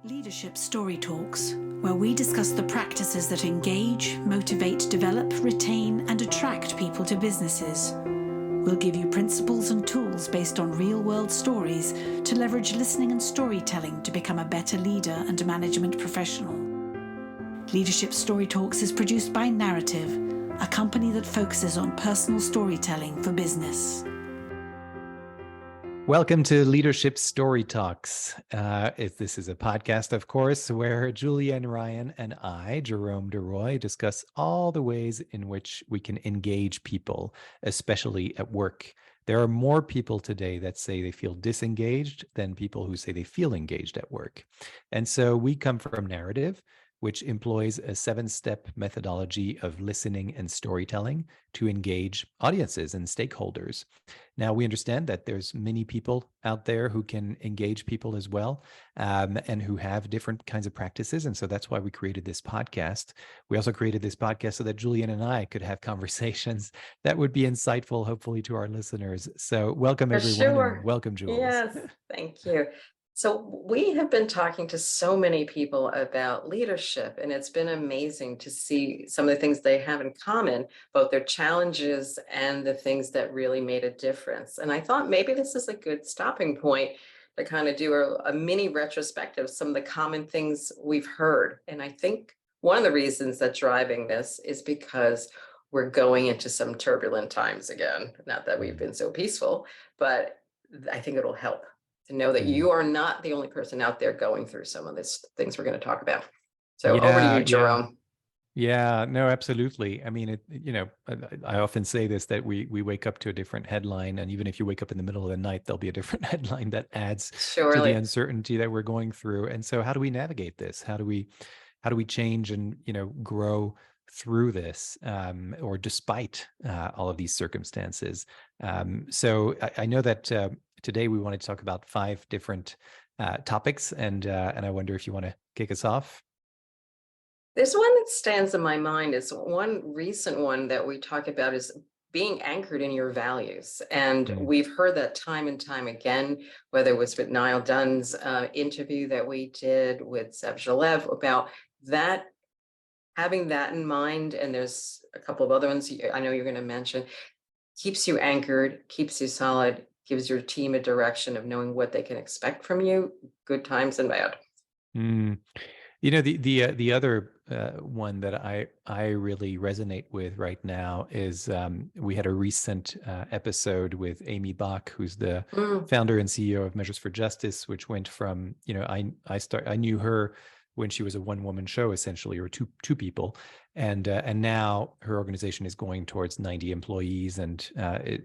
Leadership Story Talks, where we discuss the practices that engage, motivate, develop, retain, and attract people to businesses. We'll give you principles and tools based on real-world stories to leverage listening and storytelling to become a better leader and management professional. Leadership Story Talks is produced by Narrative, a company that focuses on personal storytelling for business. Welcome to Leadership Story Talks. This is a podcast, of course, where Julienne Ryan and I, Jerome DeRoy, discuss all the ways in which we can engage people, especially at work. There are more people today that say they feel disengaged than people who say they feel engaged at work. And so we come from Narrative, which employs a 7-step methodology of listening and storytelling to engage audiences and stakeholders. Now, we understand that there's many people out there who can engage people as well, and who have different kinds of practices. And so that's why we created this podcast. We also created this podcast so that Julian and I could have conversations that would be insightful, hopefully, to our listeners. So welcome, For everyone, sure. and welcome, Jules. Yes, thank you. So we have been talking to so many people about leadership, and it's been amazing to see some of the things they have in common, both their challenges and the things that really made a difference. And I thought maybe this is a good stopping point to kind of do a mini retrospective of some of the common things we've heard. And I think one of the reasons that's driving this is because we're going into some turbulent times again. Not that we've been so peaceful, but I think it'll help to know that you are not the only person out there going through some of these things we're going to talk about. So over to you, Jerome. Yeah, no, absolutely. I mean, I often say this, that we wake up to a different headline, and even if you wake up in the middle of the night, there'll be a different headline that adds to the uncertainty that we're going through. And so how do we navigate this? How do we change and, grow through this, or despite all of these circumstances? So I know that today we want to talk about 5 different topics, and I wonder if you want to kick us off. There's one that stands in my mind. Is one recent one that we talk about is being anchored in your values. And we've heard that time and time again, whether it was with Niall Dunn's interview that we did with Zev Shalev about that, having that in mind. And there's a couple of other ones I know you're going to mention. Keeps you anchored, keeps you solid, gives your team a direction of knowing what they can expect from you, good times and bad. The other one that I really resonate with right now is we had a recent episode with Amy Bach, who's the founder and CEO of Measures for Justice, which went from, I knew her when she was a one-woman show, essentially, or two people, and now her organization is going towards 90 employees and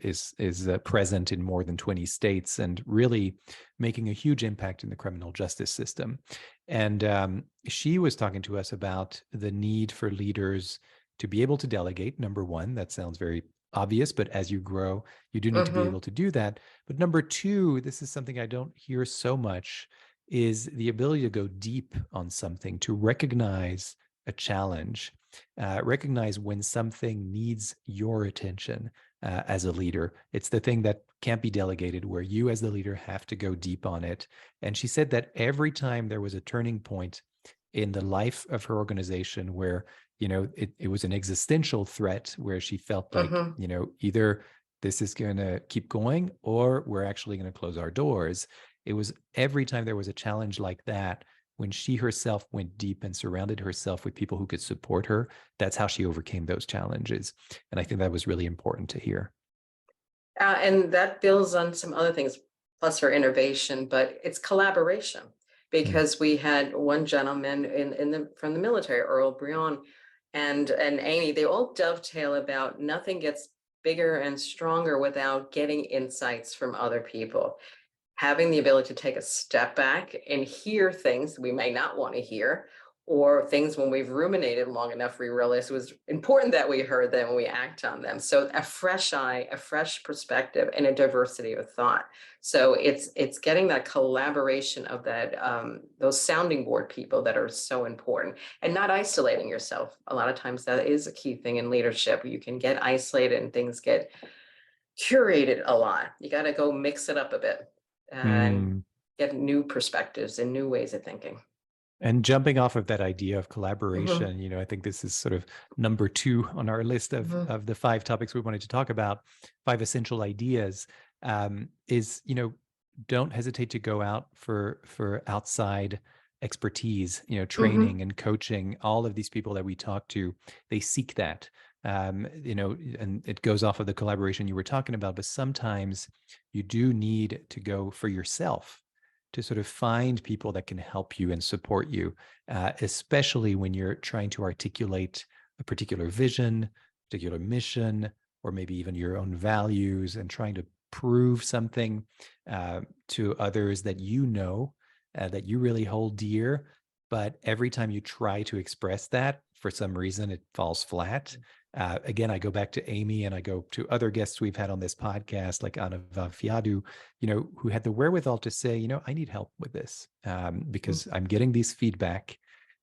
is present in more than 20 states and really making a huge impact in the criminal justice system. And she was talking to us about the need for leaders to be able to delegate. Number one, that sounds very obvious, but as you grow, you do need to be able to do that. But number two, this is something I don't hear so much, is the ability to go deep on something, to recognize a challenge, recognize when something needs your attention as a leader. It's the thing that can't be delegated, where you as the leader have to go deep on it. And she said that every time there was a turning point in the life of her organization where, it was an existential threat, where she felt like, either this is going to keep going or we're actually going to close our doors. It was every time there was a challenge like that, when she herself went deep and surrounded herself with people who could support her, that's how she overcame those challenges. And I think that was really important to hear. And that builds on some other things, plus her innovation, but it's collaboration. Because we had one gentleman from the military, Earl Brion, and Amy, they all dovetail about nothing gets bigger and stronger without getting insights from other people. Having the ability to take a step back and hear things we may not want to hear, or things when we've ruminated long enough, we realize it was important that we heard them and we act on them. So a fresh eye, a fresh perspective, and a diversity of thought. So it's getting that collaboration of that, those sounding board people that are so important, and not isolating yourself. A lot of times that is a key thing in leadership. You can get isolated and things get curated a lot. You got to go mix it up a bit and get new perspectives and new ways of thinking. And jumping off of that idea of Mhm, collaboration, I think this is sort of number 2 on our list of mhm, the 5 topics we wanted to talk about, 5 essential ideas, is, don't hesitate to go out for outside expertise, mhm, training and coaching. All of these people that we talk to, they seek that. And it goes off of the collaboration you were talking about, but sometimes you do need to go for yourself to sort of find people that can help you and support you, especially when you're trying to articulate a particular vision, particular mission, or maybe even your own values, and trying to prove something to others that that you really hold dear. But every time you try to express that, for some reason, it falls flat. Again, I go back to Amy and I go to other guests we've had on this podcast, like Anna Fiadu, who had the wherewithal to say, I need help with this mhm, because I'm getting these feedback.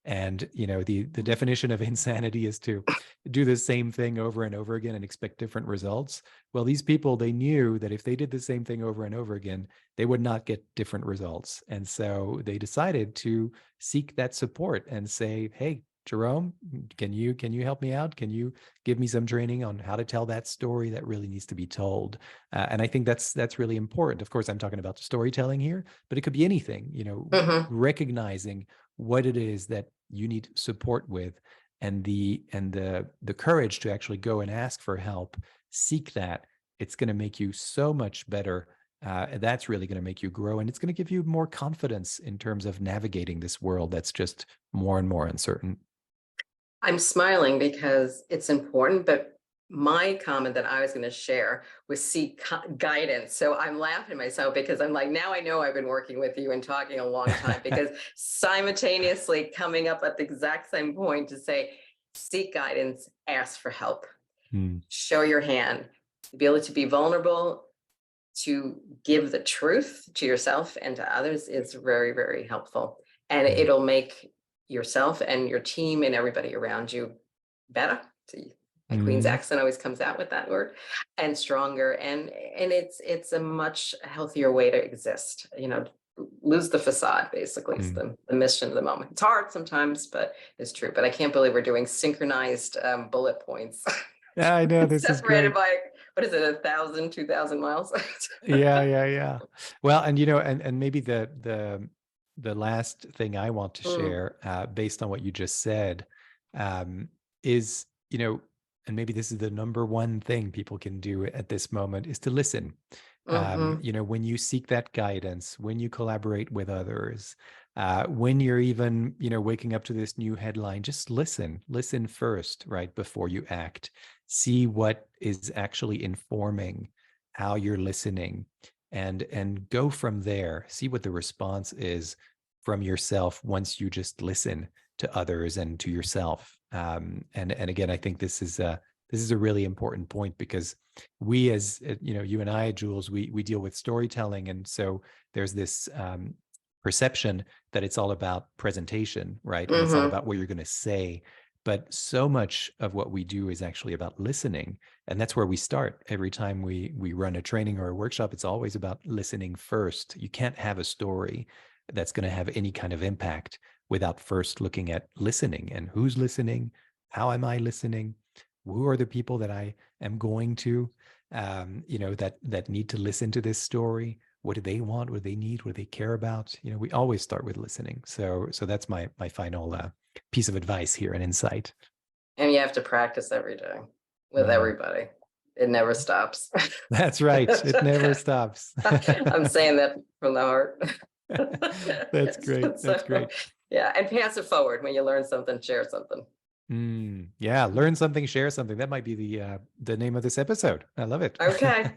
And, the definition of insanity is to do the same thing over and over again and expect different results. Well, these people, they knew that if they did the same thing over and over again, they would not get different results. And so they decided to seek that support and say, hey, Jerome, can you help me out? Can you give me some training on how to tell that story that really needs to be told? And I think that's really important. Of course, I'm talking about storytelling here, but it could be anything. mhm. Recognizing what it is that you need support with, and the courage to actually go and ask for help, seek that. It's going to make you so much better. That's really going to make you grow, and it's going to give you more confidence in terms of navigating this world that's just more and more uncertain. I'm smiling because it's important, but my comment that I was going to share was seek guidance. So I'm laughing at myself because I'm like, now I know I've been working with you and talking a long time, because simultaneously coming up at the exact same point to say, seek guidance, ask for help, Hmm. show your hand, to be able to be vulnerable, to give the truth to yourself and to others is very, very helpful. And Yeah. it'll make yourself and your team and everybody around you better. See, my Queen's Mhm. accent always comes out with that word, and stronger. And it's a much healthier way to exist. Lose the facade, basically, is Mm. the mission of the moment. It's hard sometimes, but it's true. But I can't believe we're doing synchronized bullet points. Yeah, I know, this is Separated great. by, what is it, 1,000, 2,000 miles? Yeah, yeah, yeah. Well, and and maybe the last thing I want to Mm, share, based on what you just said, is, and maybe this is the number one thing people can do at this moment, is to listen. mhm, When you seek that guidance, when you collaborate with others, when you're even, waking up to this new headline, just listen first, right, before you act. See what is actually informing how you're listening, and go from there. See what the response is from yourself once you just listen to others and to yourself. And again, I think this is a really important point, because we, as you and I, Jules, we deal with storytelling, and so there's this perception that it's all about presentation, right? And it's all mhm. about what you're going to say. But so much of what we do is actually about listening, and that's where we start every time we run a training or a workshop. It's always about listening first. You can't have a story that's going to have any kind of impact without first looking at listening, and who's listening, how am I listening, who are the people that I am going to, that need to listen to this story. What do they want? What do they need? What do they care about? We always start with listening. So that's my final piece of advice here, and insight. And you have to practice every day with Mm. everybody. It never stops. That's right. It never stops. I'm saying that from the heart. That's great. That's So, great. yeah, and pass it forward. When you learn something, share something. Yeah, learn something, share something. That might be the name of this episode. I love it. Okay,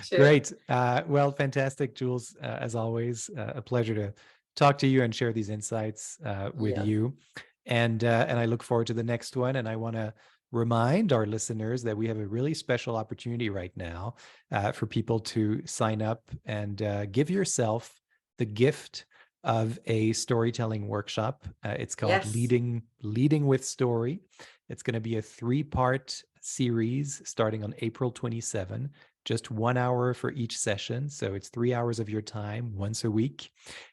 sure. Great. Well, fantastic, Jules. As always, a pleasure to talk to you and share these insights with Yes. you. And I look forward to the next one. And I want to remind our listeners that we have a really special opportunity right now for people to sign up and give yourself the gift of a storytelling workshop. It's called Yes. Leading with Story. It's going to be a 3-part series starting on April 27. just 1 hour for each session. So it's 3 hours of your time once a week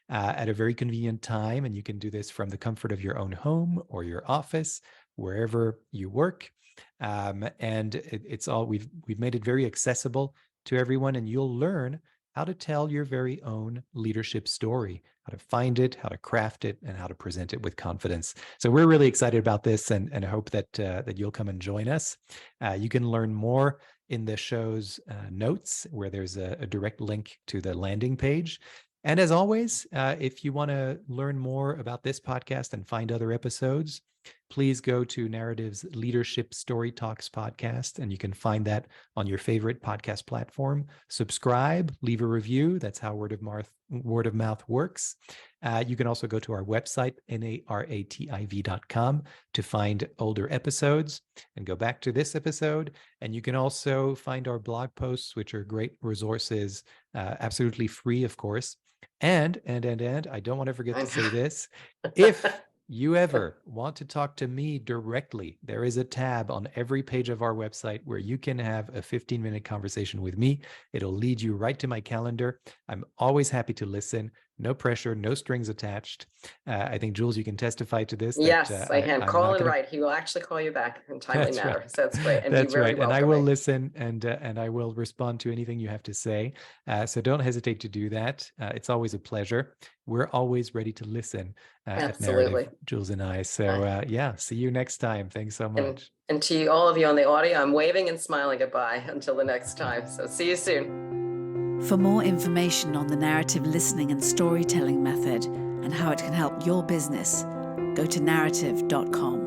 at a very convenient time. And you can do this from the comfort of your own home or your office, wherever you work. And it's all, we've made it very accessible to everyone, and you'll learn how to tell your very own leadership story, how to find it, how to craft it, and how to present it with confidence. So we're really excited about this, and hope that you'll come and join us. You can learn more in the show's notes, where there's a direct link to the landing page. And as always, if you want to learn more about this podcast and find other episodes, please go to Narrative's Leadership Story Talks podcast, and you can find that on your favorite podcast platform. Subscribe, leave a review. That's how word of mouth works. You can also go to our website, narativ.com, to find older episodes and go back to this episode. And you can also find our blog posts, which are great resources, absolutely free, of course. And I don't want to forget to say this. If you ever want to talk to me directly, there is a tab on every page of our website where you can have a 15-minute conversation with me. It'll lead you right to my calendar. I'm always happy to listen. No pressure, no strings attached. I think, Jules, you can testify to this. Yes, I can. Call and gonna... write. He will actually call you back in timely That's manner. right. So that's great. And that's be very right. And I will welcoming. listen, and I will respond to anything you have to say. So don't hesitate to do that. It's always a pleasure. We're always ready to listen at Narrative, Jules and I. So yeah, see you next time. Thanks so much. And to you, all of you on the audio, I'm waving and smiling goodbye until the next time. So see you soon. For more information on the narrative listening and storytelling method and how it can help your business, go to narrative.com.